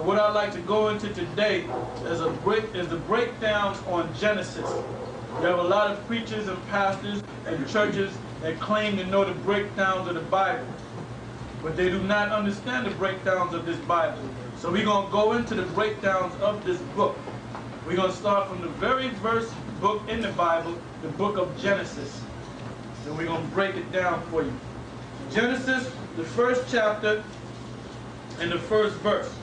What I'd like to go into today is the breakdowns on Genesis. You have a lot of preachers and pastors and churches that claim to know the breakdowns of the Bible, but they do not understand the breakdowns of this Bible. So we're going to go into the breakdowns of this book. We're going to start from the very first book in the Bible, the book of Genesis. So we're going to break it down for you. Genesis, the first chapter and the first verse.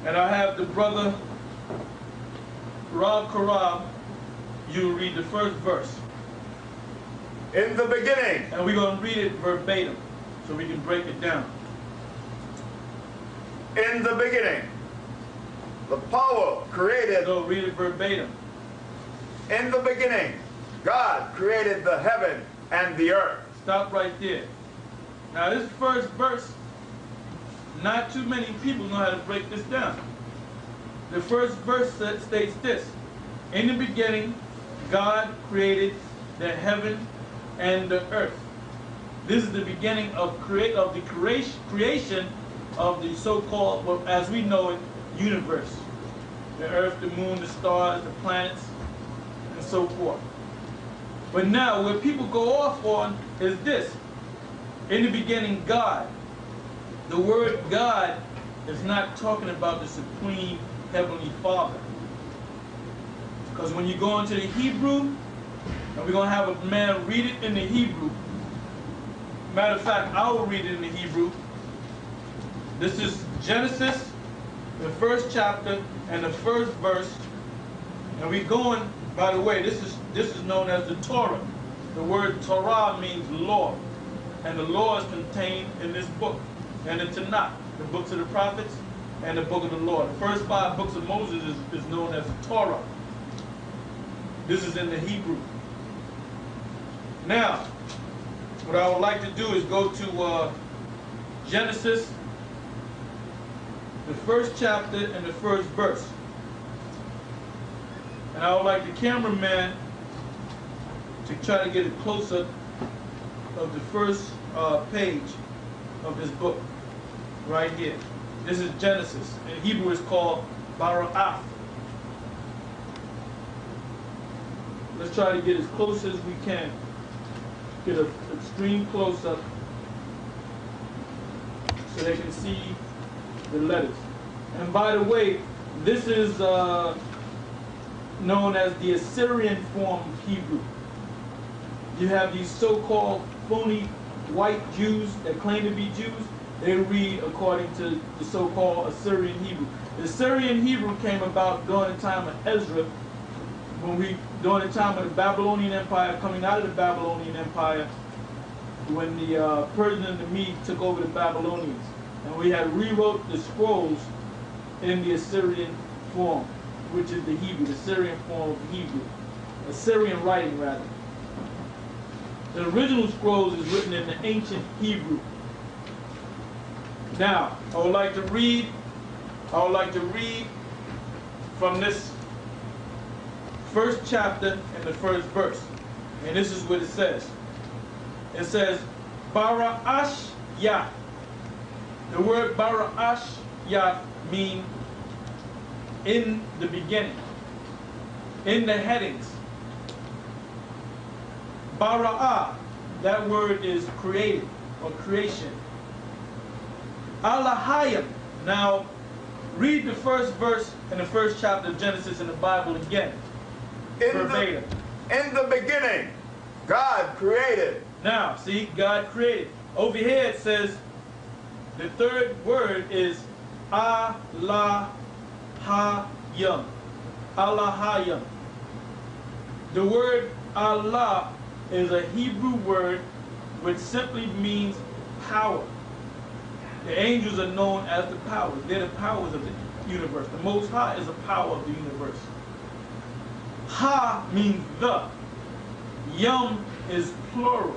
And I have the brother Rob Karab, you read the first verse. In the beginning. And we're going to read it verbatim so we can break it down. In the beginning, the power created. Go read it verbatim. In the beginning, God created the heaven and the earth. Stop right there. Now this first verse, not too many people know how to break this down. The first verse states this: in the beginning, God created the heaven and the earth. This is the beginning of the creation of the so-called, well, as we know it, universe. The earth, the moon, the stars, the planets, and so forth. But now, what people go off on is this: in the beginning, God. The word God is not talking about the supreme heavenly Father. Because when you go into the Hebrew, and we're going to have a man read it in the Hebrew. Matter of fact, I will read it in the Hebrew. This is Genesis, the first chapter and the first verse. And we're going, by the way, this is known as the Torah. The word Torah means law. And the law is contained in this book. And the Tanakh, the books of the prophets, and the book of the law. The first 5 books of Moses is known as the Torah. This is in the Hebrew. Now, what I would like to do is go to Genesis, the first chapter and the first verse. And I would like the cameraman to try to get a close-up of the first page of this book, right here. This is Genesis. In Hebrew it's called Bara'ath. Let's try to get as close as we can. Get an extreme close-up so they can see the letters. And by the way, this is known as the Assyrian form of Hebrew. You have these so-called phony white Jews that claim to be Jews. They read according to the so-called Assyrian Hebrew. The Assyrian Hebrew came about during the time of Ezra, during the time of the Babylonian Empire, coming out of the Babylonian Empire, when the Persians and the Medes took over the Babylonians. And we had rewrote the scrolls in the Assyrian form, which is the Hebrew, the Assyrian form of Hebrew. Assyrian writing, rather. The original scrolls is written in the ancient Hebrew. Now, I would like to read from this first chapter and the first verse. And this is what it says. It says, Bara'ash Yah. The word Bara'ash Yah means in the beginning, in the headings. Bara'ah, that word is created or creation. Alahayim. Now, read the first verse in the first chapter of Genesis in the Bible again. Verbatim. In the beginning, God created. Now, see, God created. Over here it says, the third word is Alahayim. Alahayim. The word Allah is a Hebrew word which simply means power. The angels are known as the powers. They're the powers of the universe. The Most High is the power of the universe. Ha means the. Yum is plural.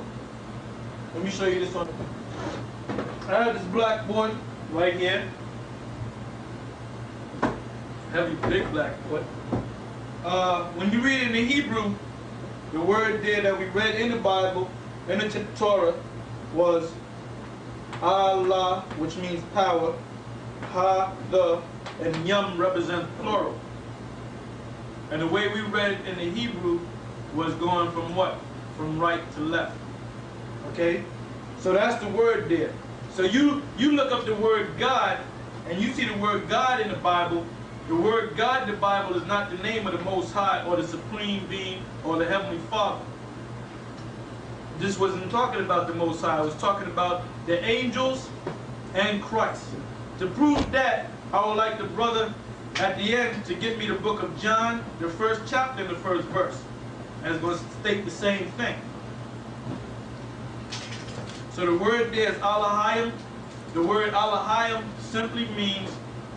Let me show you this one. I have this black boy right here. Heavy, big black boy. When you read it in the Hebrew, the word there that we read in the Bible, in the Torah, was Allah, which means power, Ha, the, and Yum represent plural. And the way we read it in the Hebrew was going from what? From right to left. Okay? So that's the word there. So you look up the word God, and you see the word God in the Bible. The word God in the Bible is not the name of the Most High or the Supreme Being or the Heavenly Father. This wasn't talking about the Most High. It was talking about the angels and Christ. To prove that, I would like the brother at the end to give me the book of John, the first chapter and the first verse. And it's going to state the same thing. So the word there is Elohim. The word Elohim simply means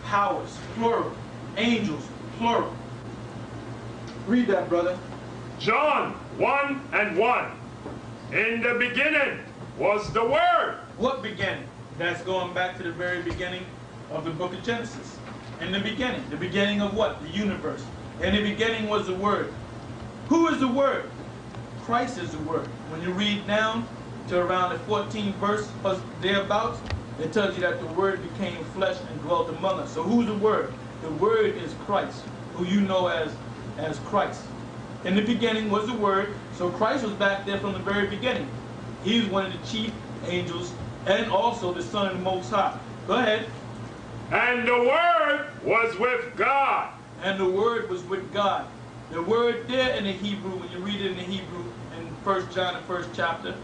powers, plural. Angels, plural. Read that, brother. John 1:1. In the beginning was the Word. What beginning? That's going back to the very beginning of the book of Genesis. In the beginning. The beginning of what? The universe. In the beginning was the Word. Who is the Word? Christ is the Word. When you read down to around the 14th verse or thereabouts, it tells you that the Word became flesh and dwelt among us. So who's the Word? The Word is Christ, who you know as Christ. In the beginning was the Word, so Christ was back there from the very beginning. He was one of the chief angels and also the Son of the Most High. Go ahead. And the Word was with God. And the Word was with God. The word there in the Hebrew, when you read it in the Hebrew in 1 John, the first chapter,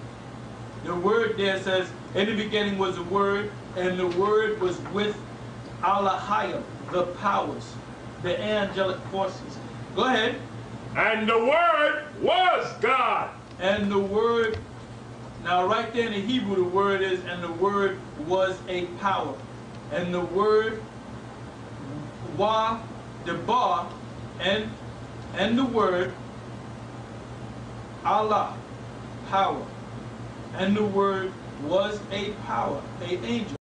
the word there says, in the beginning was the Word, and the Word was with Elohim, the powers, the angelic forces. Go ahead. And the Word was God. And the Word, now right there in the Hebrew, the word is, and the Word was a power. And the word, wa, the ba, and the word, Allah, power. And the Word was a power, a angel.